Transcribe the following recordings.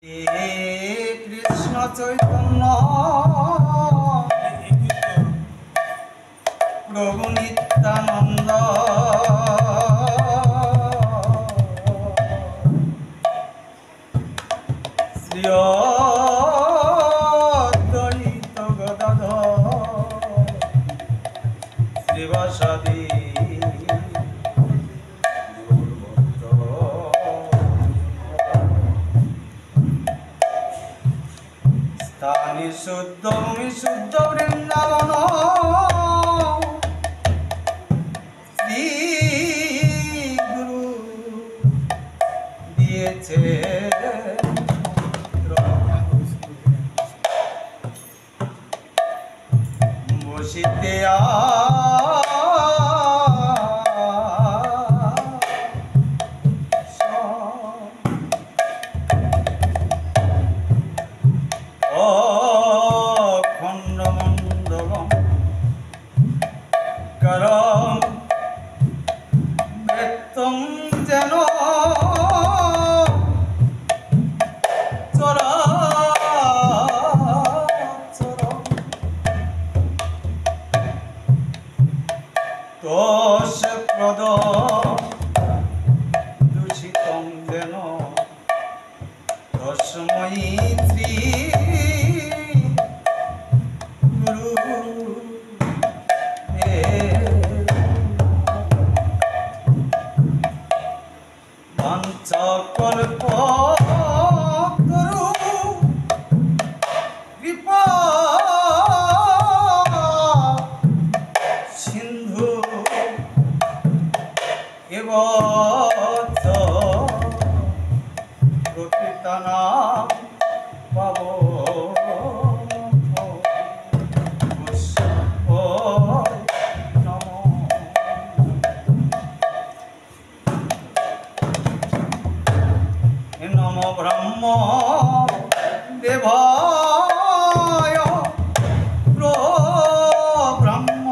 কৃষ্ণ চৈতন্য প্রভু নিত্যানন্দ শ্রী অদ্বৈত গদাধর শ্রীবাসাদি স্থানী শুদ্ধ ভূমি শুদ্ধ বৃন্দাবন শ্রী গুরু দিয়েছে বসিতে খণ্ডমণ্ডলম করম বেত্তম যেন দোষ প্রদ দূষিতম যেন দশময়ী শ্রী গুরু বাঞ্ছাকল্প কৃপা সিন্ধু এবচ প্রকৃতানাম নম ব্রহ্ম দেবায় প্র ব্রহ্ম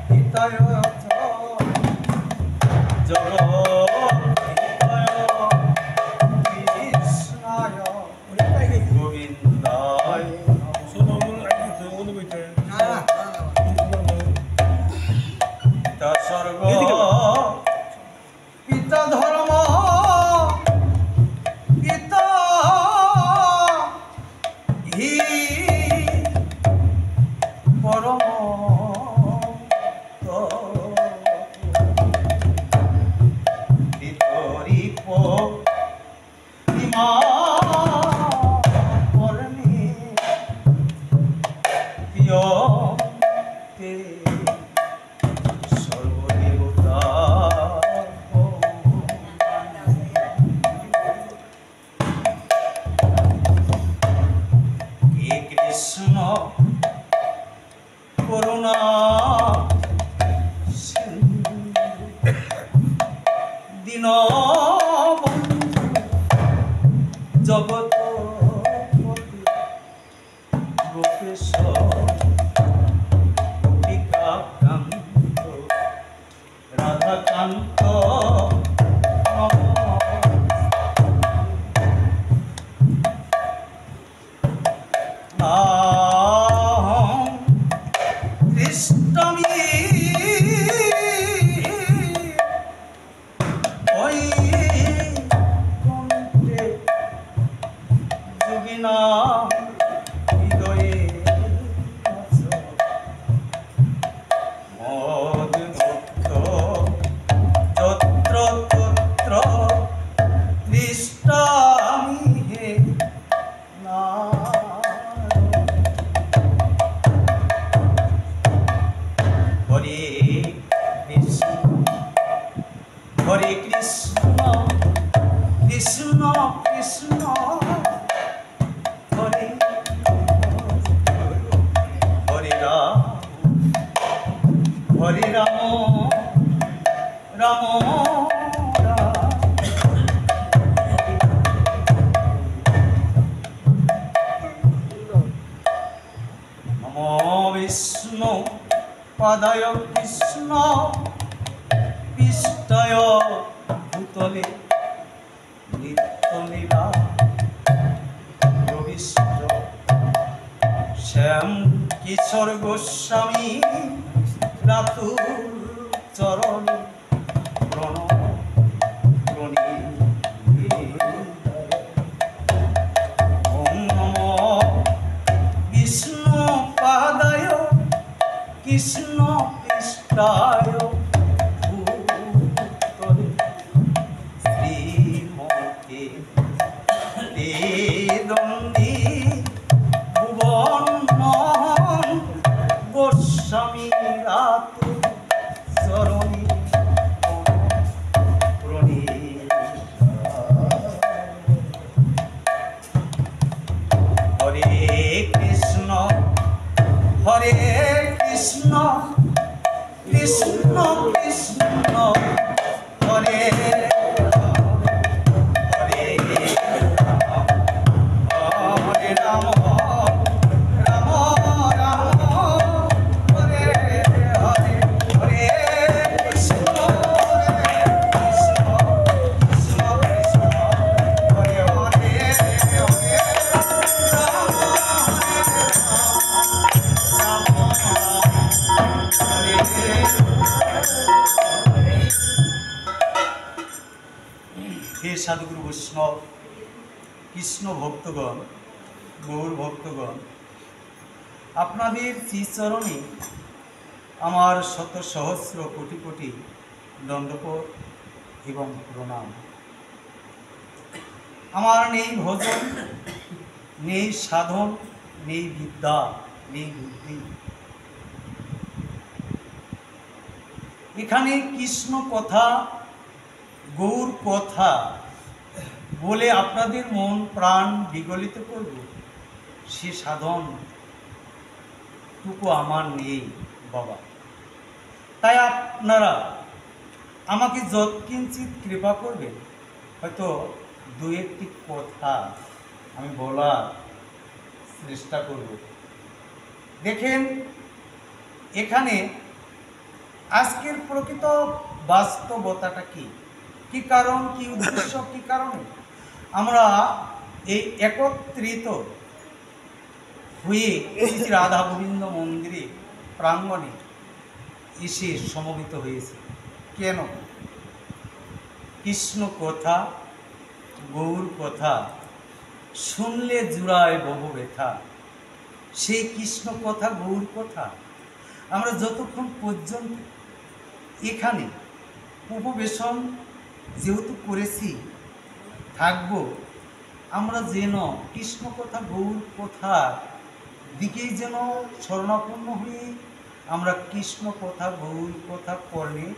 হিতায় জগৎহিতায় কৃষ্ণায় গোবিন্দায় পিতা স্বর্গ পিতা ধর্ম পিতা হি পরম বিতরিপ ইমা পরমে প্রিয়তে সর্বদেবতা হে কৃষ্ণ করুণা দীনবন্ধু জগৎ গোপেশ গোপিকাকান্ত রাধাকান্ত কৃষ্ণমী ওই কণ্ঠে যোগিনা হৃদয়ে মদভক্ত যত্র তত্র দৃষ্টামি হে হরে কৃষ্ণ হরে কৃষ্ণ কৃষ্ণ কৃষ্ণ হরে হরে রাম হরে রাম রাম নমো বিষ্ণু পাদায় কৃষ্ণ পিষ্টায় ভূতলে নিত্য লীলা কিশোর গোস্বামী রাতুল চরণ প্রণী ওম নমো বিষ্ণু পাদায় কৃষ্ণ পৃষ্ঠায় ভূতলে শ্রীমতে বেদন্দি ভুবন মোহন গোস্বামী রাতুল চরণী প্রণী হরে কৃষ্ণ কৃষ্ণ কৃষ্ণ হরে হরে হরে রাম রাম রাম হরে হরে হরে কৃষ্ণ কৃষ্ণ কৃষ্ণ কৃষ্ণ হরে হরে হরে রাম রাম হরে হে সাধুগুরু বৈষ্ণব কৃষ্ণ ভক্তগণ গৌর ভক্তগণ, আপনাদের শ্রীচরণে আমার শত সহস্র কোটি কোটি দণ্ডপট এবং প্রণাম। আমার নেই ভজন, নেই সাধন, নেই বিদ্যা, নেই বুদ্ধি। এখানে কৃষ্ণ কথা গৌর কথা বলে আপনাদের মন প্রাণ বিগলিত করব, সে সাধন টুকু আমার নেই বাবা। তাই আপনারা আমাকে যৎকিঞ্চিত কৃপা করবেন, হয়তো দু একটি কথা আমি বলার চেষ্টা করব। দেখেন এখানে আজকের প্রকৃত বাস্তবতাটা কি কারণ, কি উদ্দেশ্য, কি কারণে আমরা এই একত্রিত হয়ে শ্রী রাধা গোবিন্দ মন্দিরে প্রাঙ্গণে এসে সমবেত হয়েছে। কেন? কৃষ্ণ কথা গৌর কথা শুনলে জুড়ায় বহু ব্যথা। সেই কৃষ্ণ কথা গৌর কথা আমরা যতক্ষণ পর্যন্ত এখানে উপবেশন যেহেতু করেছি থাকব, আমরা যেন কৃষ্ণ কথা গৌর কথার দিকেই যেন শরণাপন্ন হয়ে আমরা কৃষ্ণ কথা গৌর কথা কর্ণে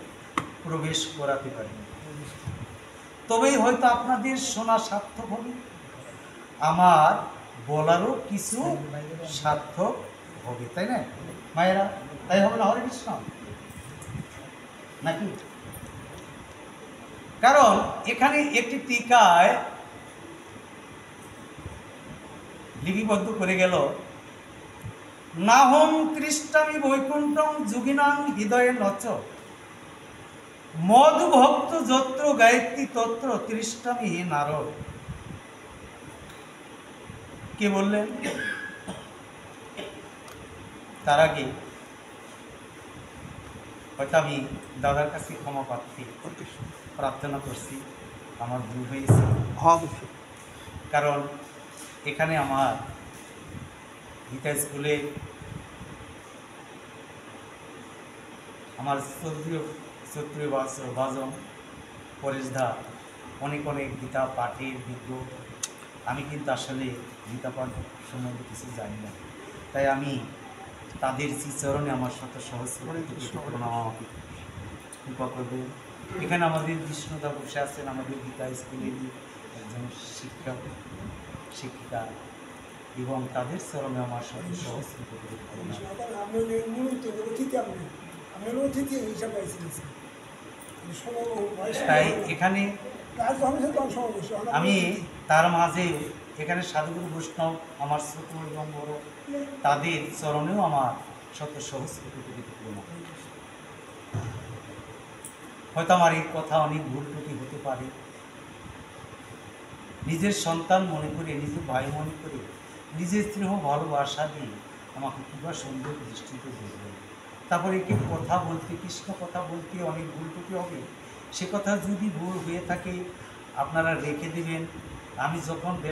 প্রবেশ করাতে পারি। তবেই হয়তো আপনাদের শোনা সার্থক হবে, আমার বলারও কিছু সার্থক হবে, তাই না মায়েরা? তাই হবে না হরে কৃষ্ণ নাকি? কারণ এখানে একটি টিকায় লিপিবদ্ধ করে গেল, নাহং তৃষ্টামি বৈকুণ্ঠং যোগিনাং হৃদয়ে নচ মধু ভক্ত যত্র গায়ত্রী তত্র তৃষ্টামি হে নারদ। কে বললেন? তার আগে হয়তো আমি দাদার কাছে ক্ষমা প্রার্থনা করছি, আমার ভুল হয়েছে। কারণ এখানে আমার গীতা স্কুলে আমার ক্ষত্রিয় বাজন পরেশদা অনেক গীতা পাঠের বিজ্ঞ। আমি কিন্তু আসলে গীতা পাঠ সম্বন্ধে কিছু জানি না, তাই আমি তাদের শ্রীচরণে আমার শত সহস্র প্রণাম, আমাকে কৃপা করবে। এখানে আমাদের বিষ্ণুদা বসে আছেন, আমাদের গীতা স্কুলেরই একজন শিক্ষিকা, এবং তাদের চরণে আমার শত সহস্র তাই এখানে আমি তার মাঝে এখানে সাধুগুরু বৈষ্ণব আমার ছোট এবং বড়, তাদের চরণেও আমার শত সহস্র প্রণাম। হয়তো আমার এই কথা অনেক ভুল ত্রুটি হতে পারে, নিজের সন্তান মনে করে, নিজের ভাই মনে করে, নিজের স্নেহ ভালোবাসা দিয়ে আমাকে কীভাবে সুন্দর দৃষ্টিতে দেখবেন। তারপরে কি কথা বলতে, কৃষ্ণ কথা বলতে অনেক ভুল ত্রুটি হবে, সে কথা যদি ভুল হয়ে থাকে আপনারা রেখে দেবেন। আমি যখন